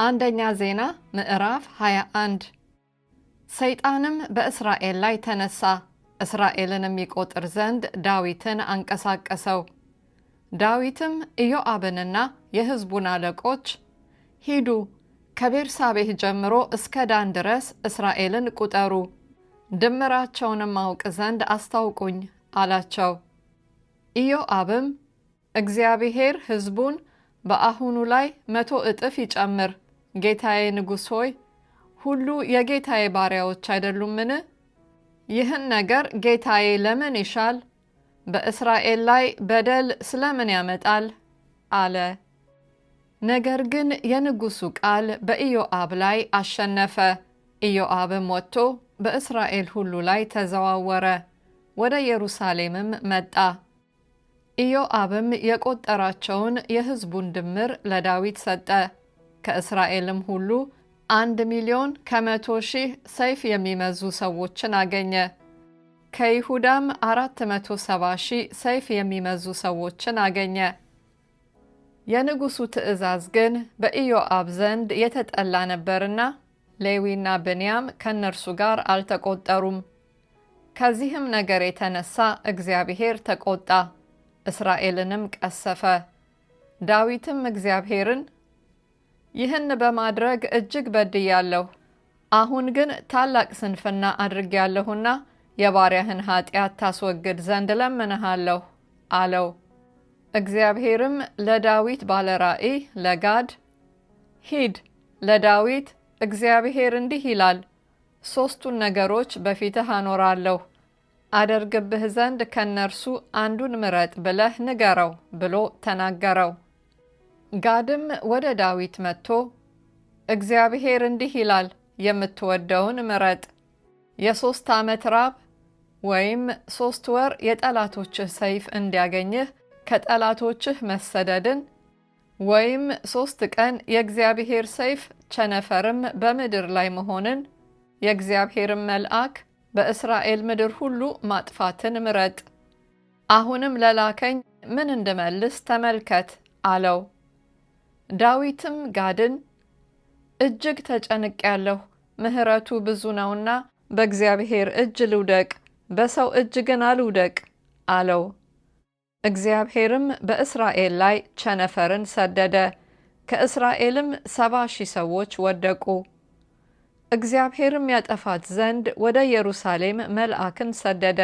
አንደኛ ዜና ምዕራፍ 21 ሰይጣንም በእስራኤል ላይ ተነሳ፣ እስራኤልንም ይቆጥር ዘንድ ዳዊትን አንቀሳቀሰው። ዳዊትም ኢዮአብንና የሕዝቡን አለቆች ሂዱ፣ ከቤርሳቤህ ጀምሮ እስከ ዳን ድረስ እስራኤልን ቁጠሩ፣ ድምራቸውንም አውቅ ዘንድ አስታውቁኝ አላቸው። ኢዮአብም እግዚአብሔር ሕዝቡን በአሁኑ ላይ 100 እጥፍ ይጨምር፣ ጌታዬ ንጉሥ ሆይ ሁሉ የጌታዬ ባሪያዎች አይደሉምን? ይህን ነገር ጌታዬ ለምን ይሻል? በእስራኤል ላይ በደል ስለምን ያመጣል? አለ። ነገር ግን የንጉሡ ቃል በኢዮአብ ላይ አሸነፈ። ኢዮአብም ወጥቶ በእስራኤል ሁሉ ላይ ተዘዋወረ፣ ወደ ኢየሩሳሌምም መጣ። ኢዮአብም የቆጠራቸውን የሕዝቡን ድምር ለዳዊት ሰጠ። ከእስራኤልም ሁሉ 1,100,000 ሰይፍ የሚመዙ ሰዎችን አገኘ። ከይሁዳም 470,000 ሰይፍ የሚመዙ ሰዎችን አገኘ። የንጉሡ ትእዛዝ ግን በኢዮአብ ዘንድ የተጠላ ነበርና ሌዊና ብንያም ከእነርሱ ጋር አልተቆጠሩም። ከዚህም ነገር የተነሳ እግዚአብሔር ተቆጣ፣ እስራኤልንም ቀሰፈ። ዳዊትም እግዚአብሔርን ይህን በማድረግ እጅግ በድያለሁ፣ አሁን ግን ታላቅ ስንፍና አድርጌያለሁና የባሪያህን ኃጢአት ታስወግድ ዘንድ እለምንሃለሁ አለው። እግዚአብሔርም ለዳዊት ባለራእይ ለጋድ ሂድ፣ ለዳዊት እግዚአብሔር እንዲህ ይላል፣ 3ቱን ነገሮች በፊትህ አኖራለሁ፣ አደርግብህ ዘንድ ከነርሱ አንዱን ምረጥ ብለህ ንገረው ብሎ ተናገረው። ጋድም ወደ ዳዊት መጥቶ እግዚአብሔር እንዲህ ይላል፣ የምትወደውን ምረጥ፣ የ3 ዓመት ራብ ወይም 3 ወር የጠላቶችህ ሰይፍ እንዲያገኝህ ከጠላቶችህ መሰደድን ወይም 3 ቀን የእግዚአብሔር ሰይፍ ቸነፈርም በምድር ላይ መሆንን የእግዚአብሔርም መልአክ በእስራኤል ምድር ሁሉ ማጥፋትን ምረጥ። አሁንም ለላከኝ ምን እንድመልስ ተመልከት አለው። ዳዊትም ጋድን እጅግ ተጨንቄያለሁ፣ ምሕረቱ ብዙ ነውና በእግዚአብሔር እጅ ልውደቅ፣ በሰው እጅ ግን አልውደቅ አለው። እግዚአብሔርም በእስራኤል ላይ ቸነፈርን ሰደደ፣ ከእስራኤልም 70,000 ሰዎች ወደቁ። እግዚአብሔርም ያጠፋት ዘንድ ወደ ኢየሩሳሌም መልአክን ሰደደ።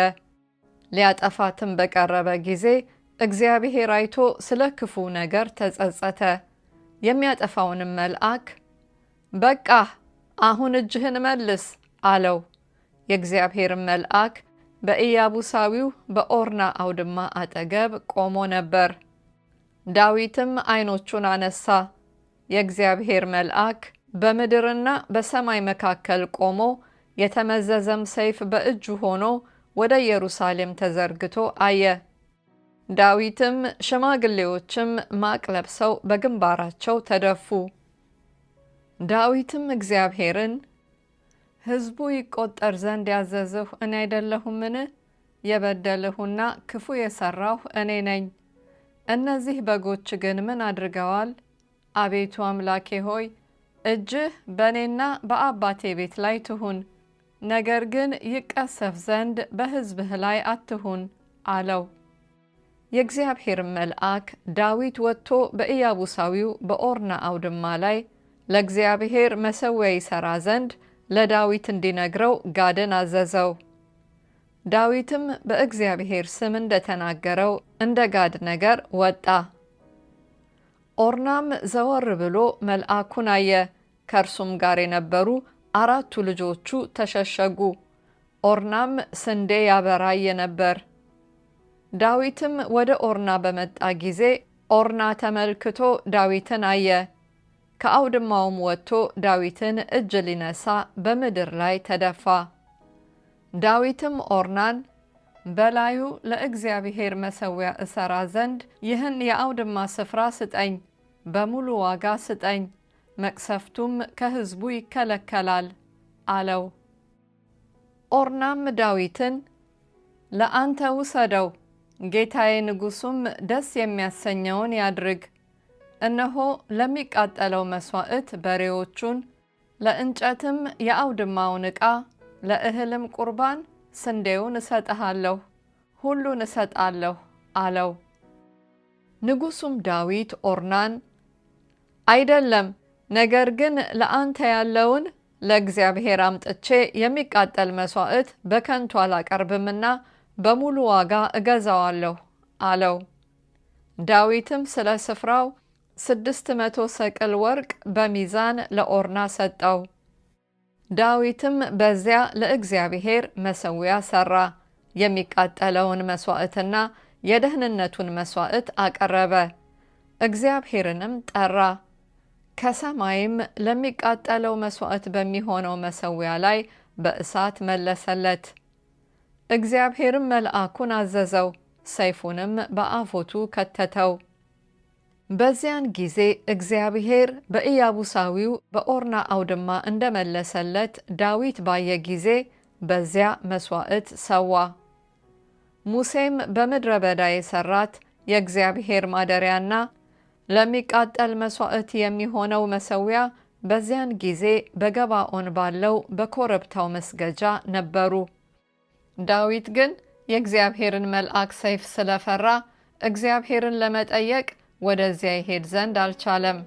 ሊያጠፋትም በቀረበ ጊዜ እግዚአብሔር አይቶ ስለ ክፉ ነገር ተጸጸተ። የሚያጠፋውንም መልአክ በቃህ፣ አሁን እጅህን መልስ አለው። የእግዚአብሔርም መልአክ በኢያቡሳዊው በኦርና አውድማ አጠገብ ቆሞ ነበር። ዳዊትም ዓይኖቹን አነሳ፣ የእግዚአብሔር መልአክ በምድርና በሰማይ መካከል ቆሞ የተመዘዘም ሰይፍ በእጁ ሆኖ ወደ ኢየሩሳሌም ተዘርግቶ አየ። ዳዊትም ሽማግሌዎችም ማቅ ለብሰው በግንባራቸው ተደፉ። ዳዊትም እግዚአብሔርን ሕዝቡ ይቆጠር ዘንድ ያዘዝሁ እኔ አይደለሁምን? የበደልሁና ክፉ የሠራሁ እኔ ነኝ። እነዚህ በጎች ግን ምን አድርገዋል? አቤቱ አምላኬ ሆይ እጅህ በእኔና በአባቴ ቤት ላይ ትሁን፣ ነገር ግን ይቀሰፍ ዘንድ በሕዝብህ ላይ አትሁን አለው። የእግዚአብሔር መልአክ ዳዊት ወጥቶ በኢያቡሳዊው በኦርና አውድማ ላይ ለእግዚአብሔር መሠዊያ ይሠራ ዘንድ ለዳዊት እንዲነግረው ጋድን አዘዘው። ዳዊትም በእግዚአብሔር ስም እንደተናገረው እንደ ጋድ ነገር ወጣ። ኦርናም ዘወር ብሎ መልአኩን አየ፣ ከእርሱም ጋር የነበሩ 4 ልጆቹ ተሸሸጉ። ኦርናም ስንዴ ያበራየ ነበር። ዳዊትም ወደ ኦርና በመጣ ጊዜ ኦርና ተመልክቶ ዳዊትን አየ። ከአውድማውም ወጥቶ ዳዊትን እጅ ሊነሳ በምድር ላይ ተደፋ። ዳዊትም ኦርናን በላዩ ለእግዚአብሔር መሠዊያ እሠራ ዘንድ ይህን የአውድማ ስፍራ ስጠኝ፣ በሙሉ ዋጋ ስጠኝ፣ መቅሰፍቱም ከሕዝቡ ይከለከላል አለው። ኦርናም ዳዊትን ለአንተ ውሰደው፣ ጌታዬ ንጉሡም ደስ የሚያሰኘውን ያድርግ፣ እነሆ ለሚቃጠለው መሥዋዕት በሬዎቹን፣ ለእንጨትም የአውድማውን ዕቃ፣ ለእህልም ቁርባን ስንዴውን እሰጥሃለሁ፣ ሁሉን እሰጣለሁ አለው። ንጉሡም ዳዊት ኦርናን አይደለም፣ ነገር ግን ለአንተ ያለውን ለእግዚአብሔር አምጥቼ የሚቃጠል መሥዋዕት በከንቱ አላቀርብምና በሙሉ ዋጋ እገዛዋለሁ አለው። ዳዊትም ስለ ስፍራው 600 ሰቅል ወርቅ በሚዛን ለኦርና ሰጠው። ዳዊትም በዚያ ለእግዚአብሔር መሠዊያ ሠራ፣ የሚቃጠለውን መሥዋዕትና የደህንነቱን መሥዋዕት አቀረበ፣ እግዚአብሔርንም ጠራ። ከሰማይም ለሚቃጠለው መሥዋዕት በሚሆነው መሠዊያ ላይ በእሳት መለሰለት። እግዚአብሔርም መልአኩን አዘዘው፣ ሰይፉንም በአፎቱ ከተተው። በዚያን ጊዜ እግዚአብሔር በኢያቡሳዊው በኦርና አውድማ እንደመለሰለት ዳዊት ባየ ጊዜ በዚያ መሥዋዕት ሰዋ። ሙሴም በምድረ በዳ የሠራት የእግዚአብሔር ማደሪያና ለሚቃጠል መሥዋዕት የሚሆነው መሠዊያ በዚያን ጊዜ በገባኦን ባለው በኮረብታው መስገጃ ነበሩ። ዳዊት ግን የእግዚአብሔርን መልአክ ሰይፍ ስለፈራ እግዚአብሔርን ለመጠየቅ ወደዚያ ይሄድ ዘንድ አልቻለም።